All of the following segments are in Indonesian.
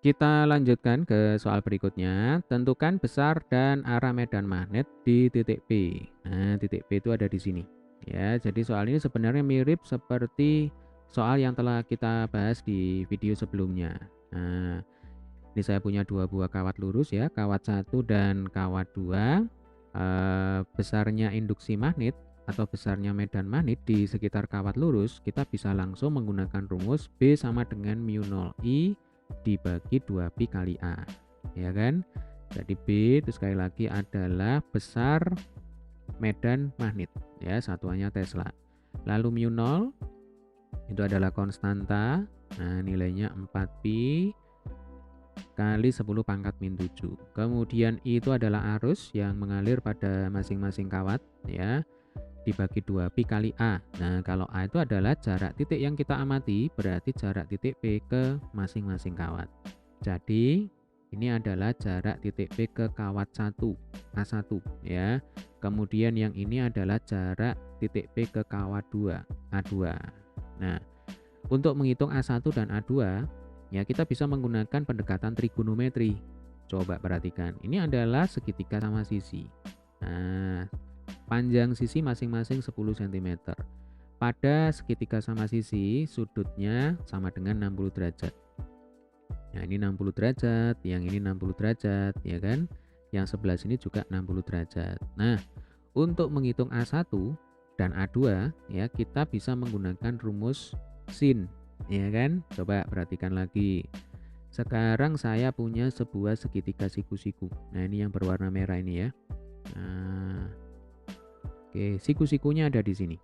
Kita lanjutkan ke soal berikutnya. Tentukan besar dan arah medan magnet di titik P. Nah, titik P itu ada di sini. Ya, jadi soal ini sebenarnya mirip seperti soal yang telah kita bahas di video sebelumnya. Nah, ini saya punya dua buah kawat lurus ya, kawat 1 dan kawat 2. Besarnya induksi magnet atau besarnya medan magnet di sekitar kawat lurus, kita bisa langsung menggunakan rumus B sama dengan mu 0 I dibagi 2pi kali A, ya kan? Jadi B itu sekali lagi adalah besar medan magnet, ya, satuannya Tesla. Lalu mu 0 itu adalah konstanta, nah nilainya 4pi kali 10 pangkat min 7. Kemudian I itu adalah arus yang mengalir pada masing-masing kawat, ya, dibagi 2pi kali A. Nah, kalau A itu adalah jarak titik yang kita amati, berarti jarak titik P ke masing-masing kawat. Jadi, ini adalah jarak titik P ke kawat 1, A1 ya. Kemudian yang ini adalah jarak titik P ke kawat 2, A2. Nah, untuk menghitung A1 dan A2, ya kita bisa menggunakan pendekatan trigonometri. Coba perhatikan, ini adalah segitiga sama sisi. Nah, panjang sisi masing-masing 10 cm. Pada segitiga sama sisi, sudutnya sama dengan 60 derajat. Nah, ini 60 derajat, yang ini 60 derajat, ya kan? Yang sebelah sini juga 60 derajat. Nah, untuk menghitung A1 dan A2, ya kita bisa menggunakan rumus sin, ya kan? Coba perhatikan lagi. Sekarang saya punya sebuah segitiga siku-siku. Nah, ini yang berwarna merah ini ya. Nah, oke, siku-sikunya ada di sini.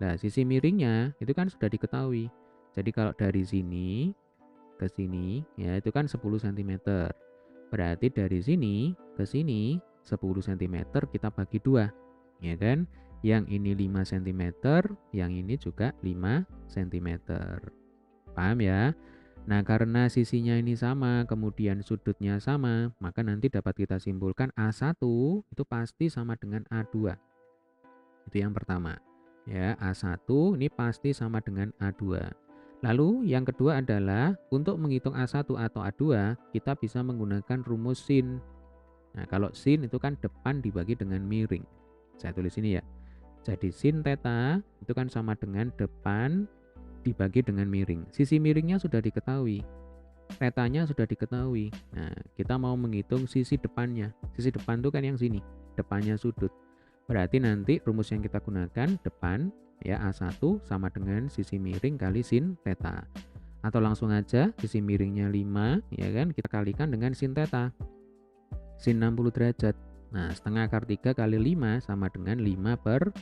Nah, sisi miringnya itu kan sudah diketahui. Jadi kalau dari sini ke sini ya itu kan 10 cm. Berarti dari sini ke sini 10 cm kita bagi 2. Ya kan? Yang ini 5 cm, yang ini juga 5 cm. Paham ya? Nah, karena sisinya ini sama, kemudian sudutnya sama, maka nanti dapat kita simpulkan A1 itu pasti sama dengan A2. Itu yang pertama. Ya, A1 ini pasti sama dengan A2. Lalu yang kedua adalah untuk menghitung A1 atau A2, kita bisa menggunakan rumus sin. Nah, kalau sin itu kan depan dibagi dengan miring. Saya tulis ini ya. Jadi sin theta itu kan sama dengan depan dibagi dengan miring. Sisi miringnya sudah diketahui. Tetanya sudah diketahui. Nah, kita mau menghitung sisi depannya. Sisi depan itu kan yang sini, depannya sudut. Berarti nanti rumus yang kita gunakan depan ya A1 sama dengan sisi miring kali sin theta. Atau langsung aja sisi miringnya 5 ya kan, kita kalikan dengan sin theta. Sin 60 derajat. Nah, setengah akar 3 kali 5 sama dengan 5 per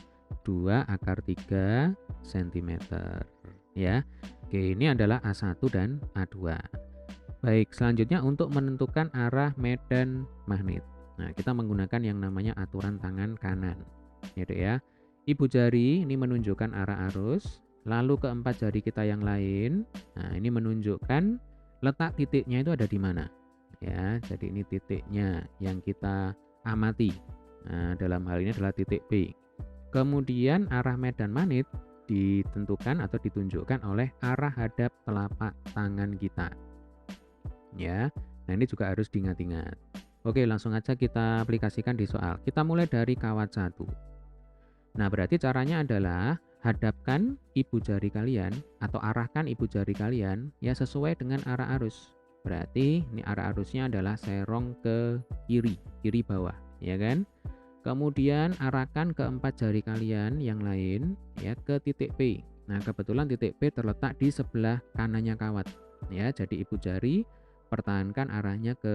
2 akar 3 cm. Ya. Oke, ini adalah A1 dan A2. Baik, selanjutnya untuk menentukan arah medan magnet. Nah, kita menggunakan yang namanya aturan tangan kanan. Gitu ya. Ibu jari ini menunjukkan arah arus, lalu keempat jari kita yang lain, nah ini menunjukkan letak titiknya itu ada di mana. Ya, jadi ini titiknya yang kita amati. Nah, dalam hal ini adalah titik B. Kemudian arah medan magnet ditentukan atau ditunjukkan oleh arah hadap telapak tangan kita. Ya, nah ini juga harus diingat-ingat. Oke, langsung aja kita aplikasikan di soal. Kita mulai dari kawat 1. Nah, berarti caranya adalah hadapkan ibu jari kalian atau arahkan ibu jari kalian ya sesuai dengan arah arus. Berarti ini arah arusnya adalah serong ke kiri, kiri bawah, ya kan? Kemudian arahkan keempat jari kalian yang lain ya ke titik P. Nah, kebetulan titik P terletak di sebelah kanannya kawat. Ya, jadi ibu jari pertahankan arahnya ke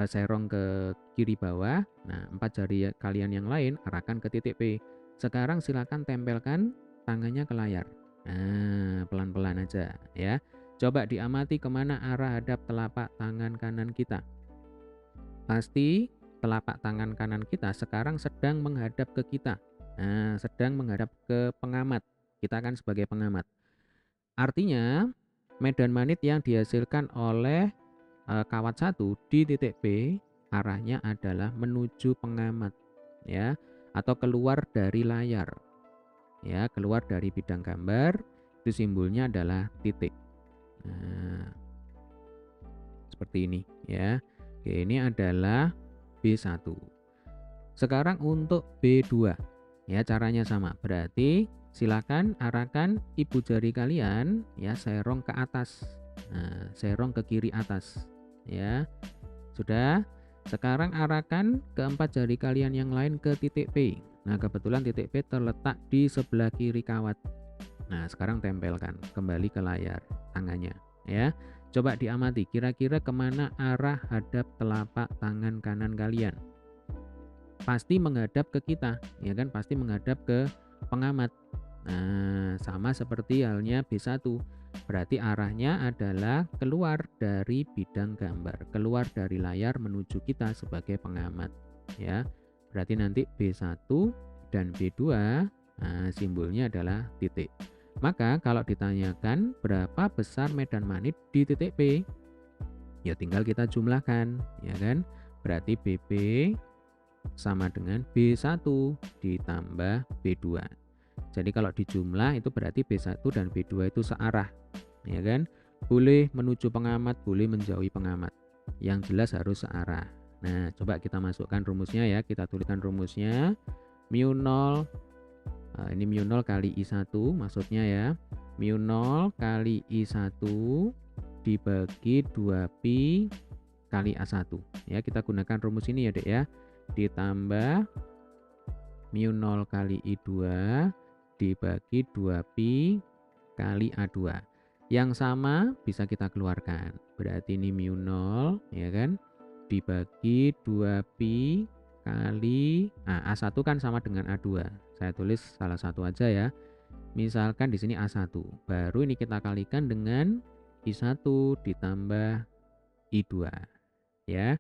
serong ke kiri bawah. Nah, empat jari kalian yang lain arahkan ke titik P. Sekarang silakan tempelkan tangannya ke layar. Nah, pelan-pelan aja ya. Coba diamati kemana arah hadap telapak tangan kanan kita. Pasti telapak tangan kanan kita sekarang sedang menghadap ke kita. Nah, sedang menghadap ke pengamat. Kita kan sebagai pengamat. Artinya, medan magnet yang dihasilkan oleh kawat 1 di titik P arahnya adalah menuju pengamat ya atau keluar dari layar. Ya, keluar dari bidang gambar, itu simbolnya adalah titik. Nah, seperti ini ya. Oke, ini adalah B1. Sekarang untuk B2 ya, caranya sama. Berarti silakan arahkan ibu jari kalian ya, serong ke atas. Nah, serong ke kiri atas ya. Sudah. Sekarang arahkan keempat jari kalian yang lain ke titik P. Nah, kebetulan titik P terletak di sebelah kiri kawat. Nah, sekarang tempelkan kembali ke layar tangannya ya. Coba diamati kira-kira kemana arah hadap telapak tangan kanan kalian. Pasti menghadap ke kita, ya kan? Pasti menghadap ke pengamat. Nah, sama seperti halnya B1. Berarti arahnya adalah keluar dari bidang gambar, keluar dari layar menuju kita sebagai pengamat ya. Berarti nanti B1 dan B2 simbolnya adalah titik. Maka kalau ditanyakan berapa besar medan magnet di titik P, ya tinggal kita jumlahkan ya kan. Berarti BB sama dengan B1 ditambah B2. Jadi kalau dijumlah itu berarti B1 dan B2 itu searah, ya kan? Boleh menuju pengamat, boleh menjauhi pengamat. Yang jelas harus searah. Nah, coba kita masukkan rumusnya ya. Kita tuliskan rumusnya. Mu 0, ini mu 0 kali I1 maksudnya ya. Mu 0 kali I1 dibagi 2pi kali A1. Ya, kita gunakan rumus ini ya, Dek ya. Ditambah mu 0 kali I2 dibagi 2pi kali A2. Yang sama bisa kita keluarkan. Berarti ini mu 0 ya kan dibagi 2pi kali A1 kan sama dengan A2. Saya tulis salah satu aja ya. Misalkan di sini A1. Baru ini kita kalikan dengan I1 ditambah I2 ya.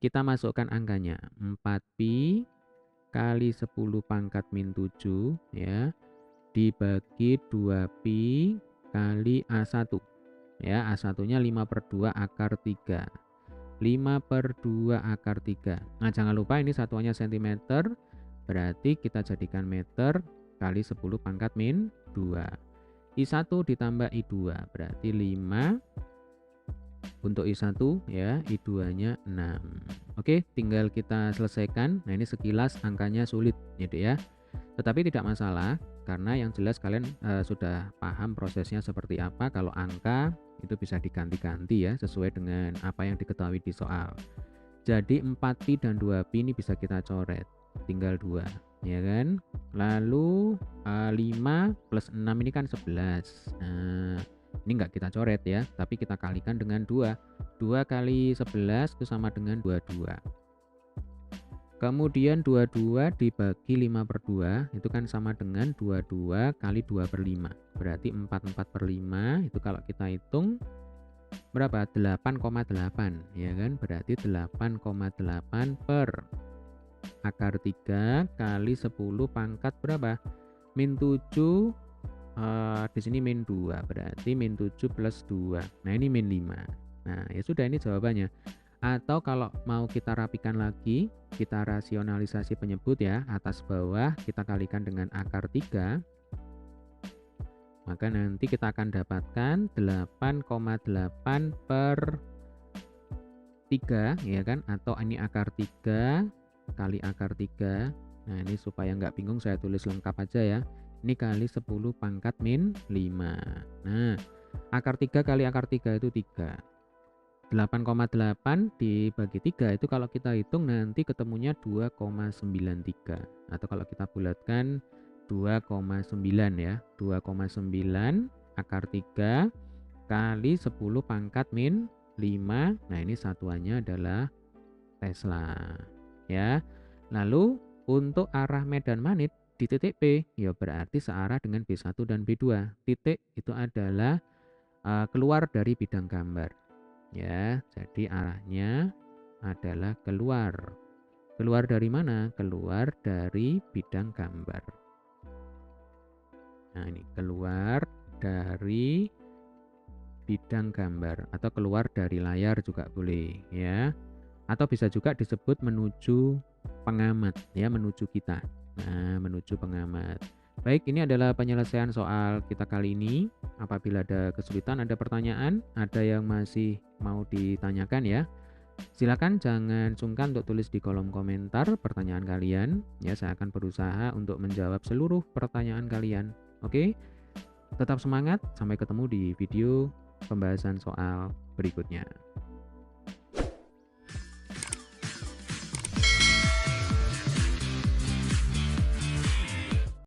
Kita masukkan angkanya 4pi kali 10 pangkat min 7 ya dibagi 2pi kali A1 ya. A1 nya 5/2 akar 3, 5/2 akar 3. Nah, jangan lupa ini satuannya cm, berarti kita jadikan meter kali 10 pangkat min 2. I1 ditambah I2 berarti 5 untuk I1 ya, I2 nya 6. Oke, tinggal kita selesaikan. Nah, ini sekilas angkanya sulit gitu ya, tetapi tidak masalah karena yang jelas kalian sudah paham prosesnya seperti apa. Kalau angka itu bisa diganti-ganti ya sesuai dengan apa yang diketahui di soal. Jadi 4pi dan 2pi ini bisa kita coret, tinggal 2 ya kan. Lalu 5 plus 6 ini kan 11. Nah, ini enggak kita coret ya, tapi kita kalikan dengan 2. 2 kali 11 itu sama dengan 22. Kemudian 22 dibagi 5/2 itu kan sama dengan 22 kali 2/5. Berarti 44/5 itu kalau kita hitung berapa? 8,8 ya kan? Berarti 8,8 per akar 3 kali 10 pangkat berapa? Min 7 di sini min 2 berarti min 7 plus 2. Nah, ini min 5. Nah, ya sudah, ini jawabannya. Atau kalau mau kita rapikan lagi, kita rasionalisasi penyebut ya, atas bawah kita kalikan dengan akar 3. Maka nanti kita akan dapatkan 8,8 per 3 ya kan, atau ini akar 3 kali akar 3. Nah, ini supaya nggak bingung saya tulis lengkap aja ya. Ini kali 10 pangkat min 5. Nah, akar 3 kali akar 3 itu 3. 8,8 dibagi 3 itu kalau kita hitung nanti ketemunya 2,93. Atau kalau kita bulatkan 2,9 ya. 2,9 akar 3 kali 10 pangkat min 5. Nah, ini satuannya adalah Tesla ya. Lalu untuk arah medan magnet di titik P ya berarti searah dengan B1 dan B2. Titik itu adalah keluar dari bidang gambar ya. Jadi arahnya adalah keluar. Keluar dari mana? Keluar dari bidang gambar. Nah, ini keluar dari bidang gambar atau keluar dari layar juga boleh ya. Atau bisa juga disebut menuju pengamat ya, menuju kita. Nah, menuju pengamat. Baik, ini adalah penyelesaian soal kita kali ini. Apabila ada kesulitan, ada pertanyaan, ada yang masih mau ditanyakan ya, silakan jangan sungkan untuk tulis di kolom komentar pertanyaan kalian. Ya, saya akan berusaha untuk menjawab seluruh pertanyaan kalian. Oke, tetap semangat. Sampai ketemu di video pembahasan soal berikutnya.